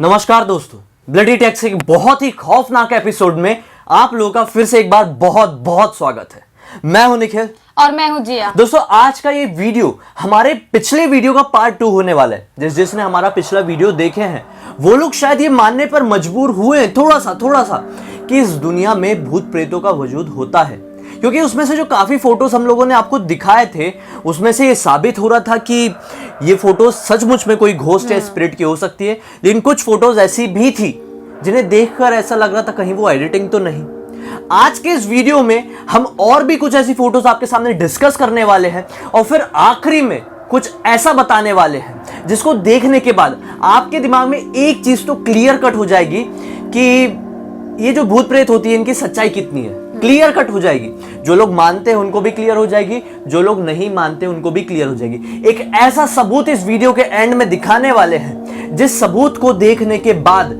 नमस्कार दोस्तों, bloody takes के बहुत ही खौफनाक एपिसोड में आप लोगों का फिर से एक बार बहुत बहुत स्वागत है। मैं हूं निखिल और मैं हूं जिया। दोस्तों, आज का ये वीडियो हमारे पिछले वीडियो का पार्ट 2 होने वाला है। जिसने हमारा पिछला वीडियो देखे हैं वो लोग शायद ये मानने पर मजबूर हुए हैं थोड़ा सा कि इस दुनिया में भूत प्रेतों का वजूद होता है, क्योंकि उसमें से जो काफी फोटोज हम लोगों ने आपको दिखाए थे उसमें से ये साबित हो रहा था कि ये फोटोज सचमुच में कोई घोस्ट या स्पिरिट की हो सकती है। लेकिन कुछ फोटोज ऐसी भी थी जिन्हें देखकर ऐसा लग रहा था कहीं वो एडिटिंग तो नहीं। आज के इस वीडियो में हम और भी कुछ ऐसी फोटोज आपके सामने डिस्कस करने वाले हैं और फिर आखिरी में कुछ ऐसा बताने वाले हैं जिसको देखने के बाद आपके दिमाग में एक चीज तो क्लियर कट हो जाएगी कि ये जो भूत प्रेत होती है इनकी सच्चाई कितनी है, क्लियर कट हो जाएगी। जो लोग मानते हैं उनको भी क्लियर हो जाएगी, जो लोग नहीं मानते उनको भी क्लियर हो जाएगी। एक ऐसा सबूत इस वीडियो के एंड में दिखाने वाले हैं जिस सबूत को देखने के बाद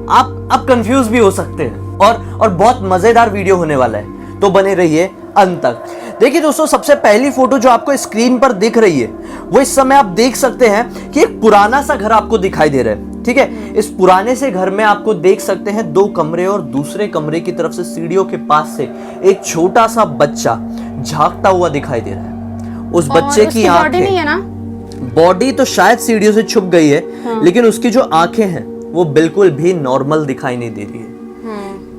आप कंफ्यूज भी हो सकते हैं और बहुत मजेदार वीडियो होने वाला है, तो बने रहिए अंत तक। देखिए दोस्तों, सबसे पहली फोटो जो आपको स्क्रीन पर दिख रही है वो इस समय आप देख सकते हैं कि एक पुराना सा घर आपको दिखाई दे रहा है। ठीक है, इस पुराने से घर में आपको देख सकते हैं 2 कमरे और दूसरे कमरे की तरफ से सीढ़ियों के पास से एक छोटा सा बच्चा झांकता हुआ दिखाई दे रहा है। उस बच्चे की आंखें, बॉडी तो शायद सीढ़ियों से छुप गई है, लेकिन उसकी जो आंखें हैं वो बिल्कुल भी नॉर्मल दिखाई नहीं दे रही है।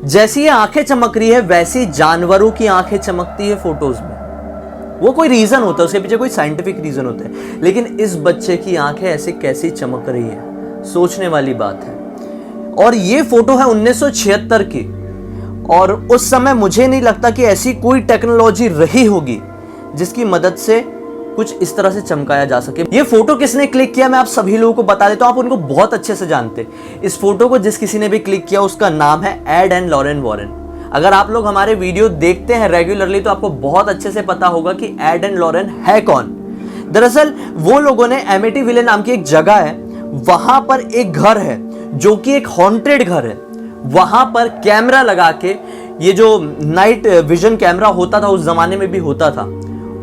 जैसी ये आंखें चमक रही है वैसी जानवरों की आंखें चमकती है फोटोज में। वो कोई रीजन होता है, उसके पीछे कोई साइंटिफिक रीजन होता है, लेकिन इस बच्चे की आंखें ऐसे कैसी चमक रही है, सोचने वाली बात है। और ये फोटो है 1976 की, और उस समय मुझे नहीं लगता कि ऐसी कोई टेक्नोलॉजी रही होगी जिसकी मदद से कुछ इस तरह से चमकाया जा सके। ये फोटो किसने क्लिक किया मैं आप सभी लोगों को बता देता हूं, आप उनको बहुत अच्छे से जानते। इस फोटो को जिस किसी ने भी क्लिक किया उसका नाम है एड एंड लॉरेन वॉरेन। अगर आप लोग हमारे वीडियो देखते हैं रेगुलरली तो आपको बहुत अच्छे से पता होगा कि एड एंड लॉरेन है कौन। दरअसल वो लोगों ने एमिटी विले नाम की एक जगह है, वहां पर एक घर है जो कि एक हॉन्टेड घर है। वहां पर कैमरा लगा के, ये जो नाइट विजन कैमरा होता था उस जमाने में भी होता था,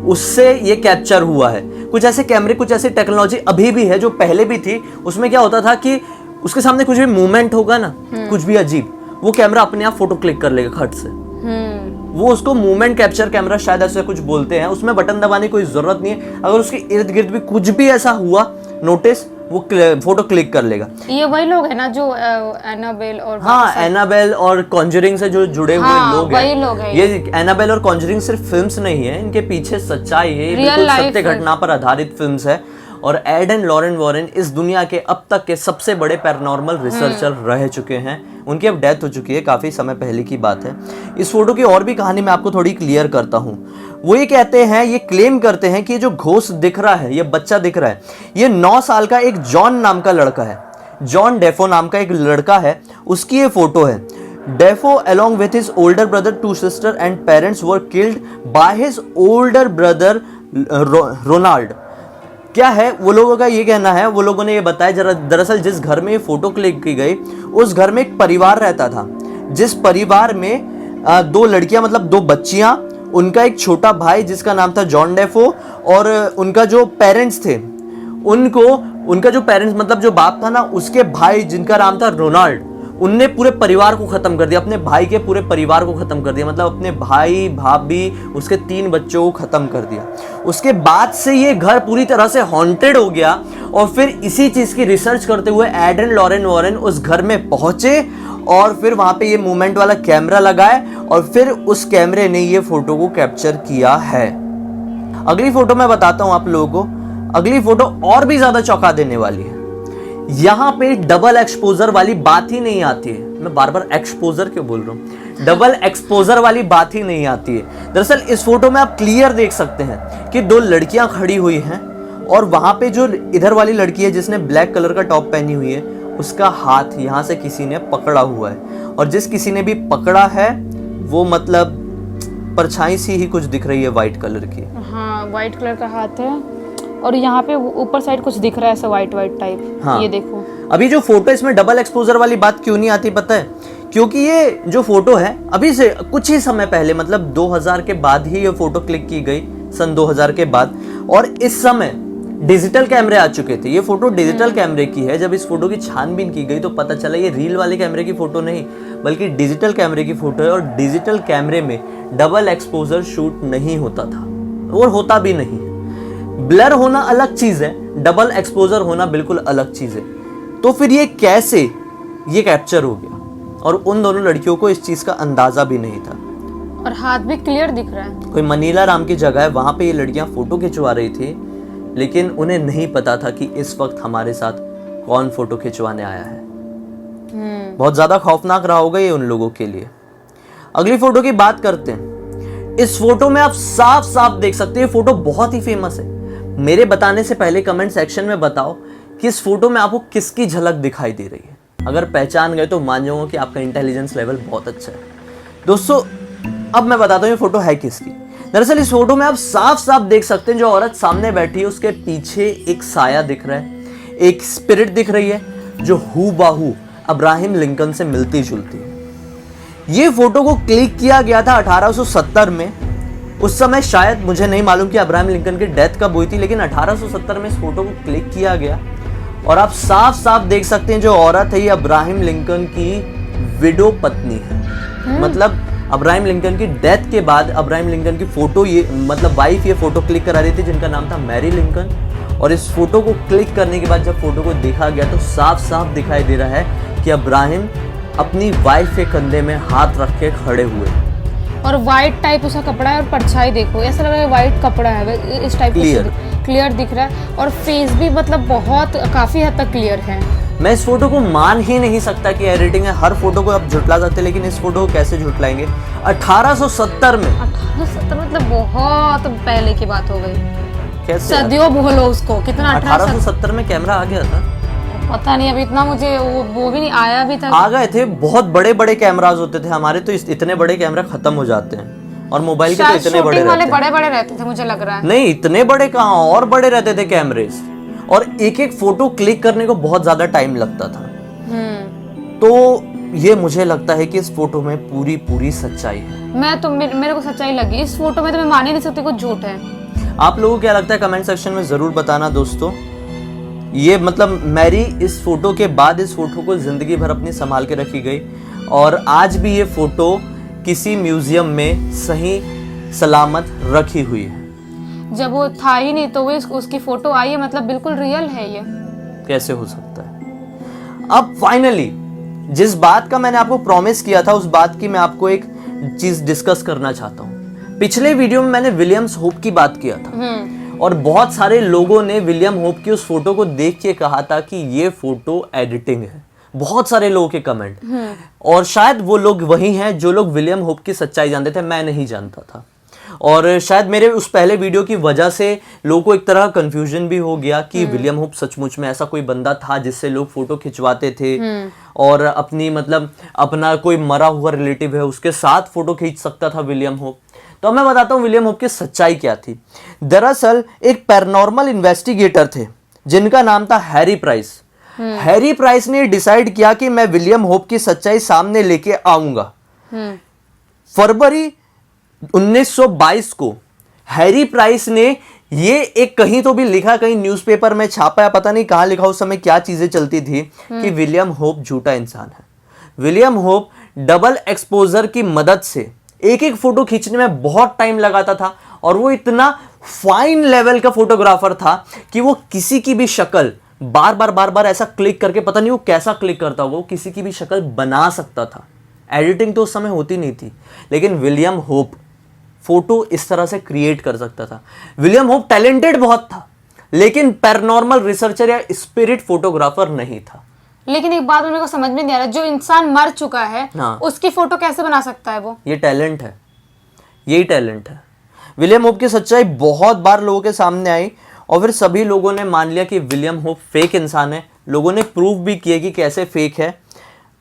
उससे ये कैप्चर हुआ है। कुछ ऐसे कैमरे, कुछ ऐसी टेक्नोलॉजी अभी भी है जो पहले भी थी। उसमें क्या होता था कि उसके सामने कुछ भी मूवमेंट होगा ना, कुछ भी अजीब, वो कैमरा अपने आप फोटो क्लिक कर लेगा खट से। वो उसको मूवमेंट कैप्चर कैमरा शायद ऐसे कुछ बोलते हैं। उसमें बटन दबाने की कोई जरूरत नहीं है, अगर उसके इर्द गिर्द भी कुछ भी ऐसा हुआ नोटिस, वो फोटो क्लिक कर लेगा। ये वही लोग है ना जो एनाबेल और एनाबेल और कॉन्जरिंग से जो जुड़े हुए लोग वही लोग हैं। ये एनाबेल और कॉन्जरिंग सिर्फ फिल्म्स नहीं है, इनके पीछे सच्चाई है, बिल्कुल सत्य घटना पर आधारित फिल्म्स है। और एड एंड लॉरेन वॉरेन इस दुनिया के अब तक के सबसे बड़े पैरानॉर्मल रिसर्चर रह चुके हैं। उनकी अब डेथ हो चुकी है, काफी समय पहले की बात है। इस फोटो की और भी कहानी मैं आपको थोड़ी क्लियर करता हूँ। वो ये कहते हैं, ये क्लेम करते हैं कि ये जो घोस्ट दिख रहा है, ये बच्चा दिख रहा है, ये 9 साल का एक जॉन नाम का लड़का है। जॉन डेफो नाम का एक लड़का है, उसकी ये फोटो है। Dafoe along with his older brother, 2 sisters and parents were killed by his older brother Ronald. क्या है वो लोगों का ये कहना है, वो लोगों ने ये बताया, दरअसल जिस घर में ये फोटो क्लिक की गई उस घर में एक परिवार रहता था, जिस परिवार में 2 लड़कियां, मतलब 2 बच्चियां, उनका एक छोटा भाई जिसका नाम था जॉन डेफो, और उनका जो पेरेंट्स थे उनका जो पेरेंट्स मतलब जो बाप था ना, उसके भाई जिनका नाम था रोनाल्ड, उनने पूरे परिवार को खत्म कर दिया, अपने भाई के पूरे परिवार को खत्म कर दिया, मतलब अपने भाई, भाभी, उसके 3 बच्चों को खत्म कर दिया। उसके बाद से ये घर पूरी तरह से हॉन्टेड हो गया, और फिर इसी चीज की रिसर्च करते हुए एड एंड लॉरेन वॉरेन उस घर में पहुंचे और फिर वहां पे ये मूवमेंट वाला कैमरा लगाए और फिर उस कैमरे ने ये फोटो को कैप्चर किया है। अगली फोटो मैं बताता हूं आप लोगों को। अगली फोटो और भी ज्यादा चौंका देने वाली है। यहां पे डबल एक्सपोजर वाली बात ही नहीं आती है। मैं बार बार एक्सपोजर क्यों बोल रहा हूं, डबल एक्सपोजर वाली बात ही नहीं आती है। दरअसल इस फोटो में आप क्लियर देख सकते हैं कि 2 लड़कियां खड़ी हुई हैं, और वहां पे जो इधर वाली लड़की है जिसने ब्लैक कलर का टॉप पहनी हुई है, उसका हाथ यहां से किसी ने पकड़ा हुआ है, और जिस किसी ने भी पकड़ा है वो मतलब परछाई सी ही कुछ दिख रही है व्हाइट कलर की। हाँ, व्हाइट कलर का हाथ है, और यहाँ पे ऊपर साइड कुछ दिख रहा है ऐसा व्हाइट टाइप। हाँ। ये देखो, अभी जो फोटो इसमें डबल एक्सपोजर वाली बात क्यों नहीं आती पता है? क्योंकि ये जो फोटो है अभी से कुछ ही समय पहले, मतलब 2000 के बाद ही ये फोटो क्लिक की गई, सन 2000 के बाद, और इस समय डिजिटल कैमरे आ चुके थे। ये फोटो डिजिटल कैमरे की है। जब इस फोटो की छानबीन की गई तो पता चला ये रील वाले कैमरे की फोटो नहीं बल्कि डिजिटल कैमरे की फोटो है। और डिजिटल कैमरे में डबल एक्सपोजर शूट नहीं होता था और होता भी नहीं। ब्लर होना अलग चीज है, डबल एक्सपोजर होना बिल्कुल अलग चीज है। तो फिर ये कैसे ये कैप्चर हो गया? और उन दोनों लड़कियों को इस चीज का अंदाजा भी नहीं था। और हाथ भी क्लियर दिख रहा है। कोई मनीला राम की जगह है, वहां पे ये लड़कियां फोटो खिंचवा रही थी, लेकिन उन्हें नहीं पता था कि इस वक्त हमारे साथ कौन फोटो खिंचवाने आया है। बहुत ज्यादा खौफनाक रहा होगा ये उन लोगों के लिए। अगली फोटो की बात करते हैं। इस फोटो में आप साफ साफ देख सकते हैं, फोटो बहुत ही फेमस है। मेरे बताने से पहले कमेंट सेक्शन में बताओ कि इस फोटो में आपको किसकी झलक दिखाई दे रही है। अगर पहचान गए तो मान जाऊंगा कि आपका इंटेलिजेंस लेवल बहुत अच्छा है। दोस्तों अब मैं बताता हूँ ये फोटो है किसकी। दरअसल इस फोटो में आप साफ साफ देख सकते हैं जो औरत सामने बैठी है उसके पीछे एक साया दिख रहा है, एक स्पिरिट दिख रही है जो हूबहू अब्राहम लिंकन से मिलती जुलती है। ये फोटो को क्लिक किया गया था 1870 में। उस समय शायद मुझे नहीं मालूम कि अब्राहम लिंकन की डेथ कब हुई थी, लेकिन 1870 में इस फोटो को क्लिक किया गया। और आप साफ साफ देख सकते हैं जो औरत है ये अब्राहम लिंकन की विडो पत्नी है। मतलब अब्राहम लिंकन की डेथ के बाद अब्राहम लिंकन की फोटो ये मतलब वाइफ ये फोटो क्लिक करा रही थी जिनका नाम था मैरी लिंकन। और इस फोटो को क्लिक करने के बाद जब फोटो को देखा गया तो साफ साफ दिखाई दे रहा है कि अब्राहम अपनी वाइफ के कंधे में हाथ रख के खड़े हुए। और वाइट टाइप उसका कपड़ा है और परछाई देखो, ऐसा लग रहा है वाइट कपड़ा है, इस टाइप क्लियर दिख रहा है। और फेस भी मतलब बहुत काफी हद तक क्लियर है। मैं इस फोटो को मान ही नहीं सकता कि एडिटिंग है। हर फोटो को आप झुटला सकते हैं, लेकिन इस फोटो को कैसे झुटलाएंगे? 1870 में। 1870 मतलब बहुत पहले की बात हो गई। कैसे? सदियों बोलो उसको, कितना 1870 में कैमरा आ गया था? पता नहीं, अभी इतना मुझे वो भी नहीं आया अभी तक। आ गए थे, बहुत बड़े बड़े कैमराज होते थे। हमारे तो इतने बड़े कैमरा खत्म हो जाते हैं और मोबाइल के तो इतने बड़े रहते हैं। बड़े बड़े रहते थे मुझे लग रहा है। नहीं इतने बड़े कहाँ, और बड़े रहते थे कैमरेज। और एक एक फोटो क्लिक करने को बहुत ज्यादा टाइम लगता था। तो ये मुझे लगता है कि इस फोटो में पूरी पूरी सच्चाई है। मेरे को सच्चाई लगी इस फोटो में, तो मैं मान ही नहीं सकती कुछ झूठ है। आप लोगों को क्या लगता है कमेंट सेक्शन में जरूर बताना दोस्तों। ये मतलब मैरी इस फोटो के बाद इस फोटो को जिंदगी भर अपनी संभाल के रखी गई और आज भी ये फोटो किसी म्यूजियम में सही सलामत रखी हुई है। जब वो था ही नहीं तो वो उसकी फोटो आई है, मतलब बिल्कुल रियल है ये। कैसे हो सकता है? अब फाइनली जिस बात का मैंने आपको प्रॉमिस किया था उस बात की मैं आपको एक चीज डिस्कस करना चाहता हूँ। पिछले वीडियो में मैंने विलियम्स होप की बात किया था और बहुत सारे लोगों ने विलियम होप की उस फोटो को देख के कहा था कि ये फोटो एडिटिंग है। बहुत सारे लोगों के कमेंट, और शायद वो लोग वही हैं जो लोग विलियम होप की सच्चाई जानते थे, मैं नहीं जानता था। और शायद मेरे उस पहले वीडियो की वजह से लोगों को एक तरह कंफ्यूजन भी हो गया कि विलियम होप सचमुच में ऐसा कोई बंदा था जिससे लोग फोटो खिंचवाते थे और अपनी मतलब अपना कोई मरा हुआ रिलेटिव है उसके साथ फोटो खींच सकता था विलियम होप। तो मैं बताता हूँ विलियम होप की सच्चाई क्या थी। दरअसल एक पैरानॉर्मल इन्वेस्टिगेटर थे जिनका नाम था हैरी प्राइस। हैरी प्राइस ने डिसाइड किया कि मैं विलियम होप की सच्चाई सामने लेके आऊंगा। फरवरी 1922 को हैरी प्राइस ने ये एक कहीं तो भी लिखा, कहीं न्यूज़पेपर में छापा है, पता नहीं कहाँ लिखा, उस समय क्या चीजें चलती थी कि विलियम होप झूठा इंसान है। विलियम होप डबल एक्सपोजर की मदद से एक एक फोटो खींचने में बहुत टाइम लगाता था और वो इतना फाइन लेवल का फोटोग्राफर था कि वो किसी की भी शक्ल बार बार ऐसा क्लिक करके, पता नहीं वो कैसा क्लिक करता, वो किसी की भी शक्ल बना सकता था। एडिटिंग तो उस समय होती नहीं थी, लेकिन विलियम होप फोटो इस तरह से क्रिएट कर सकता था। विलियम होप टैलेंटेड बहुत था, लेकिन पैरानॉर्मल रिसर्चर या स्पिरिट फोटोग्राफर नहीं था। लेकिन एक बात मेरे को समझ में नहीं आ रहा, जो इंसान मर चुका है उसकी फोटो कैसे बना सकता है वो? ये टैलेंट है, यही टैलेंट है। विलियम होप की सच्चाई बहुत बार लोगों के सामने आई और फिर सभी लोगों ने मान लिया कि विलियम होप फेक इंसान है। लोगों ने प्रूव भी किया कि कैसे फेक है।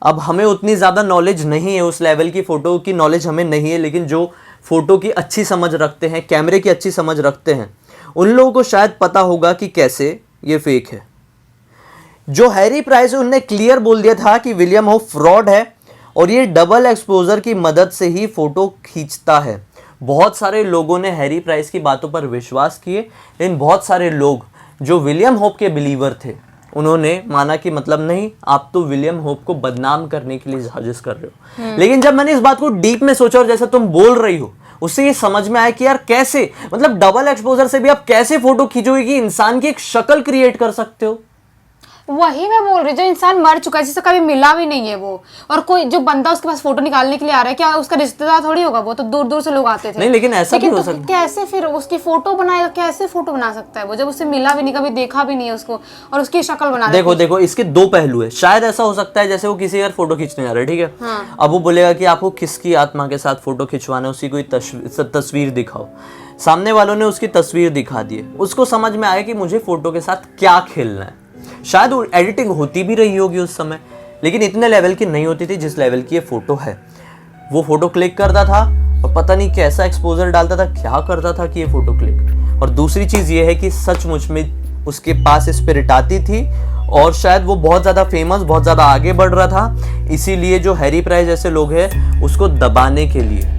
अब हमें उतनी ज़्यादा नॉलेज नहीं है, उस लेवल की फ़ोटो की नॉलेज हमें नहीं है, लेकिन जो फ़ोटो की अच्छी समझ रखते हैं, कैमरे की अच्छी समझ रखते हैं, उन लोगों को शायद पता होगा कि कैसे ये फेक है। जो हैरी प्राइस है उनने क्लियर बोल दिया था कि विलियम होप फ्रॉड है और ये डबल एक्सपोजर की मदद से ही फ़ोटो खींचता है। बहुत सारे लोगों ने हैरी प्राइस की बातों पर विश्वास किए, लेकिन बहुत सारे लोग जो विलियम होप के बिलीवर थे उन्होंने माना कि मतलब नहीं, आप तो विलियम होप को बदनाम करने के लिए साजिश कर रहे हो। लेकिन जब मैंने इस बात को डीप में सोचा और जैसा तुम बोल रही हो उससे ये समझ में आया कि यार कैसे, मतलब डबल एक्सपोजर से भी आप कैसे फोटो खींचोगे कि इंसान की एक शक्ल क्रिएट कर सकते हो। वही मैं बोल रही हूँ, जो इंसान मर चुका है, जिससे कभी मिला भी नहीं है वो, और कोई जो बंदा उसके पास फोटो निकालने के लिए आ रहा है, क्या उसका रिश्तेदार थोड़ी होगा, वो तो दूर दूर से लोग आते थे। नहीं, लेकिन ऐसा भी हो तो सकता कैसे फिर उसकी फोटो बनाएगा, कैसे फोटो बना सकता है वो, जब उससे मिला भी नहीं, कभी देखा भी नहीं है उसको, और उसकी शक्ल बना। देखो इसके दो पहलू है। शायद ऐसा हो सकता है जैसे वो किसी यार फोटो खींचने जा रहा है, ठीक है, हाँ। अब वो बोलेगा कि आपको किसकी आत्मा के साथ फोटो खिंचवाना है, उसी कोई तस्वीर दिखाओ। सामने वालों ने उसकी तस्वीर दिखा दी, उसको समझ में आया कि मुझे फोटो के साथ क्या खेलना है। शायद वो एडिटिंग होती भी रही होगी उस समय, लेकिन इतने लेवल की नहीं होती थी जिस लेवल की ये फोटो है। वो फोटो क्लिक करता था और पता नहीं कैसा एक्सपोजर डालता था, क्या करता था कि ये फोटो क्लिक। और दूसरी चीज ये है कि सचमुच में उसके पास स्पिरिट आती थी और शायद वो बहुत ज्यादा फेमस, बहुत ज्यादा आगे बढ़ रहा था, इसीलिए जो हैरी प्राइस जैसे लोग हैं उसको दबाने के लिए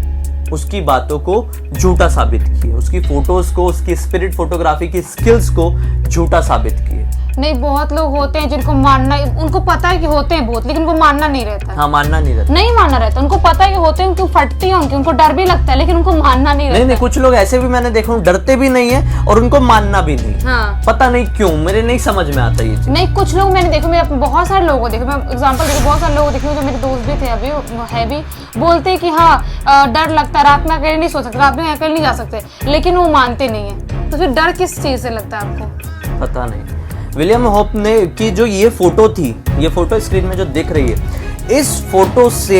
उसकी बातों को झूठा साबित किए, उसकी फोटोज को, उसकी स्पिरिट फोटोग्राफी की स्किल्स को झूठा साबित किए। नहीं, बहुत लोग होते हैं जिनको मानना, उनको पता है कि होते हैं भूत, लेकिन उनको मानना नहीं रहता है। हाँ, मानना नहीं रहता, नहीं मानना रहता, उनको पता है कि होते हैं, उनको फटती है उनको डर भी लगता है, लेकिन उनको मानना नहीं रहता। नहीं, कुछ लोग ऐसे भी मैंने देखा, डरते भी नहीं है और उनको मानना भी नहीं। हाँ। पता नहीं क्यों, मेरे नहीं समझ में आता ये चीज। नहीं, कुछ लोग मैंने देखा, मैं बहुत सारे लोगों को देखा, मैं एग्जांपल देखा, बहुत सारे लोग देखे जो मेरे दोस्त भी थे, अभी है भी, बोलते हैं कि हाँ डर लगता है, रात में अकेले नहीं सो सकते, रात में अकेले नहीं जा सकते, लेकिन वो मानते नहीं है। तो फिर डर किस चीज से लगता है आपको? पता नहीं। विलियम होप ने की जो ये फोटो थी, ये फोटो स्क्रीन में जो दिख रही है, इस फोटो से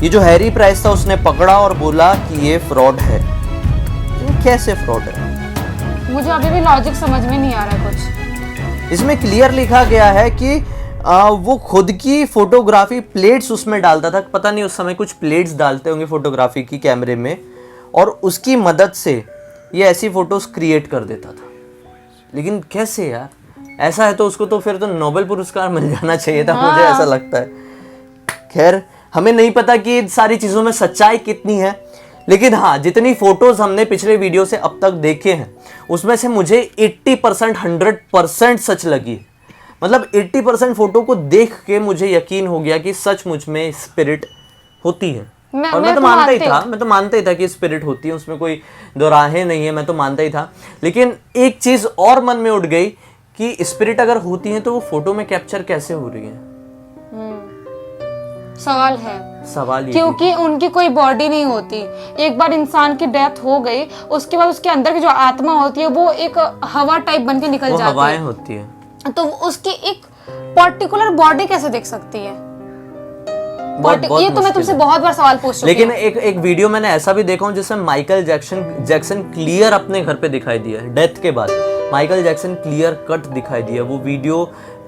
ये जो हैरी प्राइस था उसने पकड़ा और बोला कि ये फ्रॉड है। ये कैसे फ्रॉड है? मुझे अभी भी लॉजिक समझ में नहीं आ रहा है कुछ। इसमें क्लियर लिखा गया है कि वो खुद की फोटोग्राफी प्लेट्स उसमें डालता था, पता नहीं उस समय कुछ प्लेट्स डालते होंगे फोटोग्राफी की कैमरे में, और उसकी मदद से ये ऐसी फोटोज क्रिएट कर देता था। लेकिन कैसे यार? ऐसा है तो उसको तो फिर तो नोबेल पुरस्कार मिल जाना चाहिए था। मुझे ऐसा लगता है। खैर, हमें नहीं पता कि इन सारी चीज़ों में सच्चाई कितनी है, लेकिन हाँ, जितनी फोटोज हमने पिछले वीडियो से अब तक देखे हैं उसमें से मुझे 80% 100% सच लगी। मतलब 80% फोटो को देख के मुझे यकीन हो गया कि सचमुच में स्पिरिट होती है। और मैं तो मानता ही था कि स्पिरिट होती है, उसमें कोई दो राहें नहीं है, मैं तो मानता ही था। लेकिन एक चीज और मन में उठ गई कि स्पिरिट अगर होती है तो वो फोटो में कैप्चर कैसे हो रही है? सवाल ये, क्योंकि उनकी कोई बॉडी नहीं होती। एक बार इंसान की डेथ हो गई, उसके बाद उसके अंदर की जो आत्मा होती है वो एक हवा टाइप बन के निकल जाती है, हवाएं होती है, तो उसकी एक पर्टिकुलर बॉडी कैसे देख सकती है? ये तो मैं तुमसे बहुत बार सवाल पूछ चुकी लेकिन एक वीडियो मैंने ऐसा भी देखा हूँ जिसमें माइकल जैक्सन क्लियर अपने घर पे दिखाई दिया है डेथ के बाद। माइकल जैक्सन क्लियर कट दिखाई दिया। वो वीडियो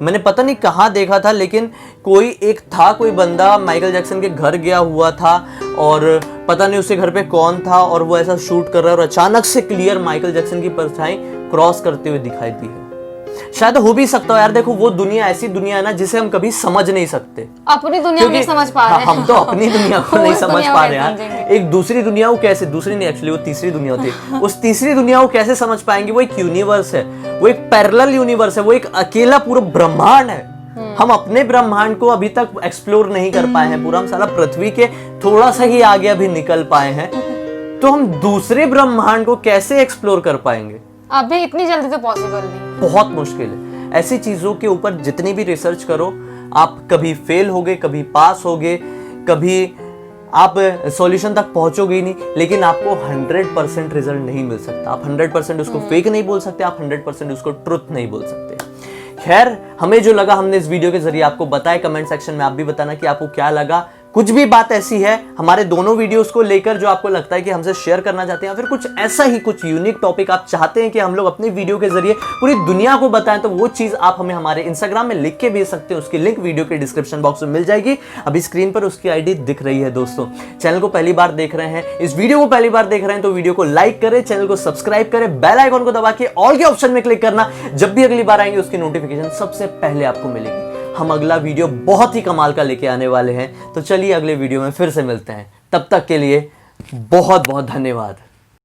मैंने पता नहीं कहाँ देखा था, लेकिन कोई बंदा माइकल जैक्सन के घर गया हुआ था और पता नहीं उसके घर पे कौन था और वो ऐसा शूट कर रहा है और अचानक से क्लियर माइकल जैक्सन की परछाई क्रॉस करते हुए दिखाई दी है। शायद हो भी सकता हो यार। देखो, वो दुनिया ऐसी दुनिया है ना जिसे हम कभी समझ नहीं सकते। अपनी दुनिया नहीं समझ पा रहे हैं। हम तो अपनी दुनिया को नहीं समझ पा रहे हैं। एक दूसरी दुनिया को कैसे, दूसरी नहीं एक्चुअली वो तीसरी दुनिया होती है, उस तीसरी दुनिया को कैसे समझ पाएंगे? वो एक यूनिवर्स है, वो एक पैरेलल यूनिवर्स है, वो एक अकेला पूरा ब्रह्मांड है। हम अपने ब्रह्मांड को अभी तक एक्सप्लोर नहीं कर पाए हैं पूरा। हम साला पृथ्वी के थोड़ा सा ही आगे अभी निकल पाए हैं, तो हम दूसरे ब्रह्मांड को कैसे एक्सप्लोर कर पाएंगे? अभी इतनी जल्दी तो पॉसिबल नहीं, बहुत मुश्किल है। ऐसी चीजों के ऊपर जितनी भी रिसर्च करो, आप कभी फेल होगे, कभी पास होगे, कभी आप सॉल्यूशन तक पहुंचोगे ही नहीं, लेकिन आपको 100% रिजल्ट नहीं मिल सकता। आप 100% उसको फेक नहीं बोल सकते, आप 100% उसको ट्रुथ नहीं बोल सकते। खैर, हमें जो लगा हमने इस वीडियो के जरिए आपको बताया। कमेंट सेक्शन में आप भी बताना कि आपको क्या लगा। कुछ भी बात ऐसी है हमारे दोनों वीडियोस को लेकर जो आपको लगता है कि हमसे शेयर करना चाहते हैं, या फिर कुछ ऐसा ही कुछ यूनिक टॉपिक आप चाहते हैं कि हम लोग अपनी वीडियो के जरिए पूरी दुनिया को बताएं, तो वो चीज आप हमें हमारे इंस्टाग्राम में लिख के भेज सकते हैं। उसकी लिंक वीडियो के डिस्क्रिप्शन बॉक्स में मिल जाएगी। अभी स्क्रीन पर उसकी आईडी दिख रही है। दोस्तों, चैनल को पहली बार देख रहे हैं, इस वीडियो को पहली बार देख रहे हैं, तो वीडियो को लाइक करें, चैनल को सब्सक्राइब करें, बेल आइकन को दबा के ऑल के ऑप्शन में क्लिक करना। जब भी अगली बार आएंगे उसकी नोटिफिकेशन सबसे पहले आपको मिलेगी। हम अगला वीडियो बहुत ही कमाल का लेके आने वाले हैं, तो चलिए अगले वीडियो में फिर से मिलते हैं। तब तक के लिए बहुत बहुत धन्यवाद।